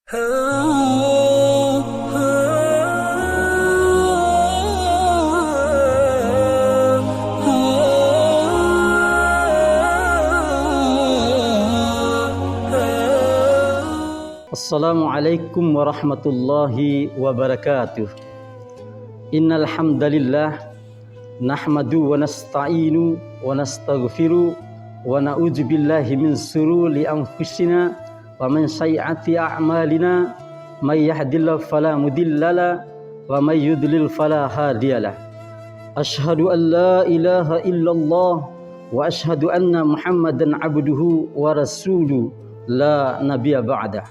Assalamualaikum warahmatullahi wabarakatuh. Innal hamdalillah nahmadu wa nasta'inu wa nastaghfiru wa na'udzu billahi min sururi anfusina wa min sayyiati a'malina may yahdihillahu fala mudhillalah wa may yudlil fala hadiyalah. Asyhadu an la ilaha illallah wa asyhadu anna Muhammadan abduhu wa rasuluhu la nabiyya ba'dah.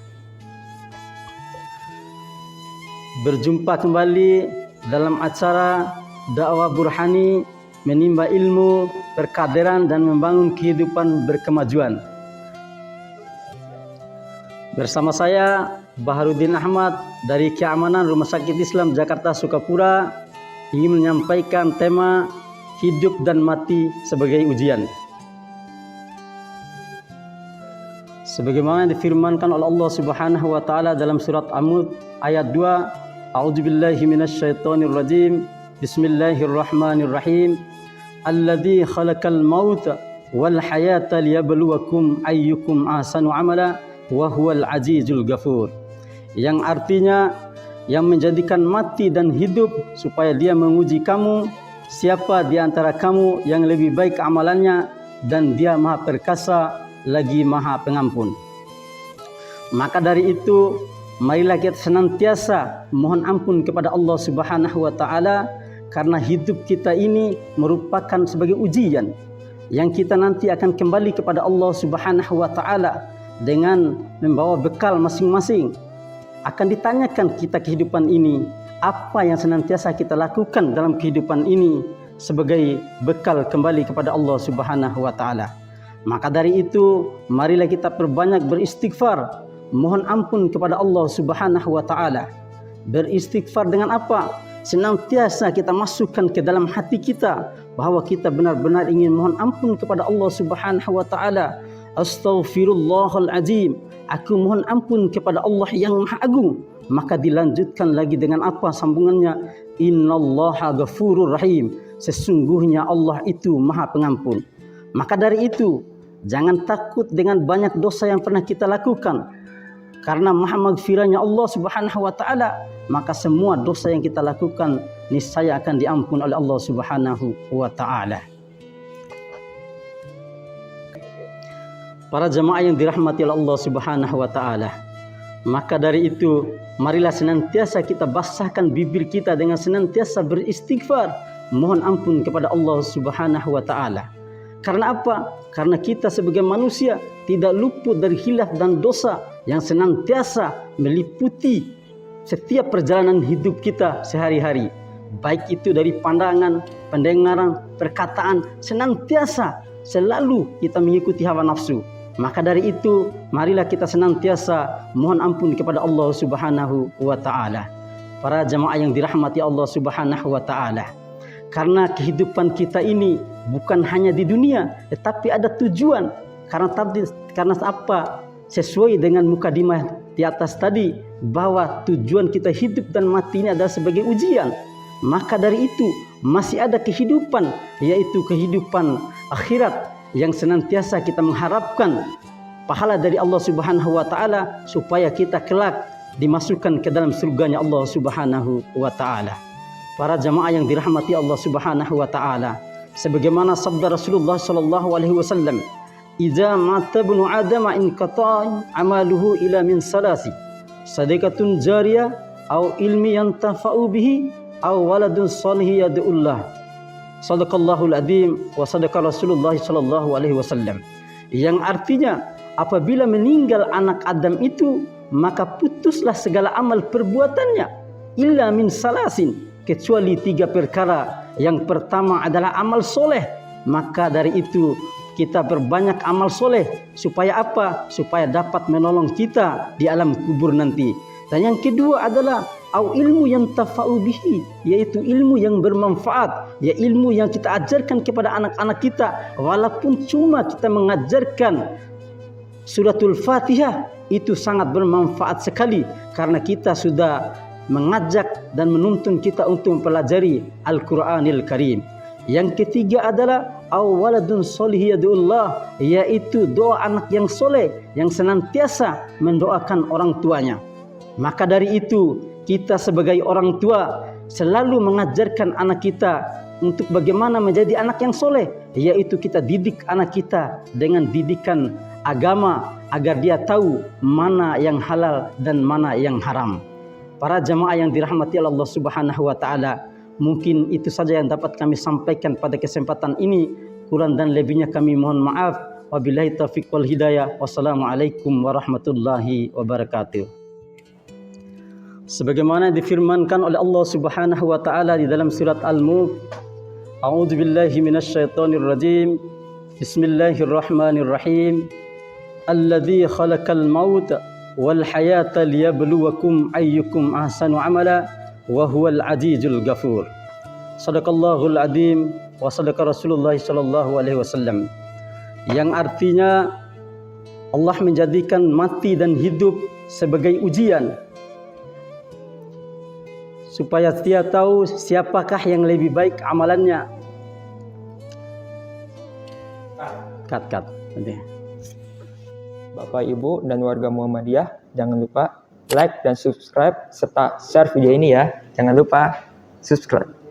Berjumpa kembali dalam acara dakwah burhani, menimba ilmu, berkaderan dan membangun kehidupan berkemajuan. Bersama saya Baharudin Ahmad dari Keamanan Rumah Sakit Islam Jakarta Sukapura ingin menyampaikan tema hidup dan mati sebagai ujian. Sebagaimana difirmankan oleh Allah Subhanahu wa taala dalam surat Amud ayat 2, A'udzubillahi minasyaitonir rajim. Bismillahirrahmanirrahim. Alladzi khalaqal mauta wal hayata liyabluwakum ayyukum ahsanu amala wa huwal azizul ghafur. Yang artinya yang menjadikan mati dan hidup supaya dia menguji kamu siapa di antara kamu yang lebih baik amalannya, dan dia maha perkasa lagi maha pengampun. Maka dari itu marilah kita senantiasa mohon ampun kepada Allah Subhanahu wa taala, karena hidup kita ini merupakan sebagai ujian yang kita nanti akan kembali kepada Allah Subhanahu wa taala dengan membawa bekal masing-masing. Akan ditanyakan kita kehidupan ini, apa yang senantiasa kita lakukan dalam kehidupan ini sebagai bekal kembali kepada Allah Subhanahu wa taala. Maka dari itu marilah kita perbanyak beristighfar, mohon ampun kepada Allah Subhanahu wa taala. Beristighfar dengan apa? Senantiasa kita masukkan ke dalam hati kita bahwa kita benar-benar ingin mohon ampun kepada Allah Subhanahu wa taala. Astaghfirullahal azim. Aku mohon ampun kepada Allah yang Maha Agung. Maka dilanjutkan lagi dengan apa sambungannya? Innallaha ghafurur rahim. Sesungguhnya Allah itu Maha Pengampun. Maka dari itu jangan takut dengan banyak dosa yang pernah kita lakukan. Karena maha maghfirahnya Allah Subhanahu wa taala, maka semua dosa yang kita lakukan niscaya akan diampun oleh Allah Subhanahu wa taala. Para jemaah yang dirahmati oleh Allah Subhanahu wa taala, maka dari itu marilah senantiasa kita basahkan bibir kita dengan senantiasa beristighfar, mohon ampun kepada Allah Subhanahu wa taala. Karena apa? Karena kita sebagai manusia tidak luput dari khilaf dan dosa yang senantiasa meliputi setiap perjalanan hidup kita sehari-hari. Baik itu dari pandangan, pendengaran, perkataan, senantiasa selalu kita mengikuti hawa nafsu. Maka dari itu marilah kita senantiasa mohon ampun kepada Allah Subhanahu wa taala. Para jemaah yang dirahmati Allah Subhanahu wa taala, karena kehidupan kita ini bukan hanya di dunia, tetapi ada tujuan. Karena apa? Sesuai dengan mukadimah di atas tadi, bahwa tujuan kita hidup dan mati ini adalah sebagai ujian. Maka dari itu masih ada kehidupan, yaitu kehidupan akhirat yang senantiasa kita mengharapkan pahala dari Allah Subhanahu wa taala supaya kita kelak dimasukkan ke dalam surganya Allah Subhanahu wa taala. Para jemaah yang dirahmati Allah Subhanahu wa taala, sebagaimana sabda Rasulullah sallallahu alaihi wasallam, "Idza mata ibnu Adam inqata'a amaluhu ila min salasi, sadaqatun jariyah aw ilmi yantafa'u bihi aw waladun salih yad'ullah." Shadaqallahul adzim wa sadaqa Rasulullah sallallahu alaihi wasallam. Yang artinya apabila meninggal anak Adam itu, maka putuslah segala amal perbuatannya illa min salasin, kecuali 3 perkara. Yang pertama adalah amal soleh. Maka dari itu kita berbanyak amal soleh. Supaya apa? Supaya dapat menolong kita di alam kubur nanti. Dan yang kedua adalah au ilmu yang tafa'u bihi, yaitu ilmu yang bermanfaat, ya ilmu yang kita ajarkan kepada anak-anak kita, walaupun cuma kita mengajarkan suratul Fatihah, itu sangat bermanfaat sekali karena kita sudah mengajak dan menuntun kita untuk mempelajari Al-Quranil Karim. Yang ketiga adalah awaladun solih yadullah, yaitu doa anak yang soleh yang senantiasa mendoakan orang tuanya. Maka dari itu kita sebagai orang tua selalu mengajarkan anak kita untuk bagaimana menjadi anak yang soleh, yaitu kita didik anak kita dengan didikan agama agar dia tahu mana yang halal dan mana yang haram. Para jamaah yang dirahmati Allah Subhanahu wa taala, mungkin itu saja yang dapat kami sampaikan pada kesempatan ini. Kurang dan lebihnya kami mohon maaf. Wabillahi taufiq wal hidayah. Wassalamualaikum warahmatullahi wabarakatuh. Sebagaimana difirmankan oleh Allah Subhanahu wa taala di dalam surat Al-Mulk, A'udzu billahi minasyaitonir rajim. Bismillahirrahmanirrahim. Alladzi khalaqal mauta wal hayata liyabluwakum ayyukum ahsanu amala wa huwal azizul ghafur. Shadaqallahul azim wa shadaqa Rasulullah sallallahu alaihi wasallam. Yang artinya Allah menjadikan mati dan hidup sebagai ujian supaya dia tahu siapakah yang lebih baik amalannya. Cut. Nanti. Bapak, Ibu, dan warga Muhammadiyah, jangan lupa like dan subscribe serta share video ini ya. Jangan lupa subscribe.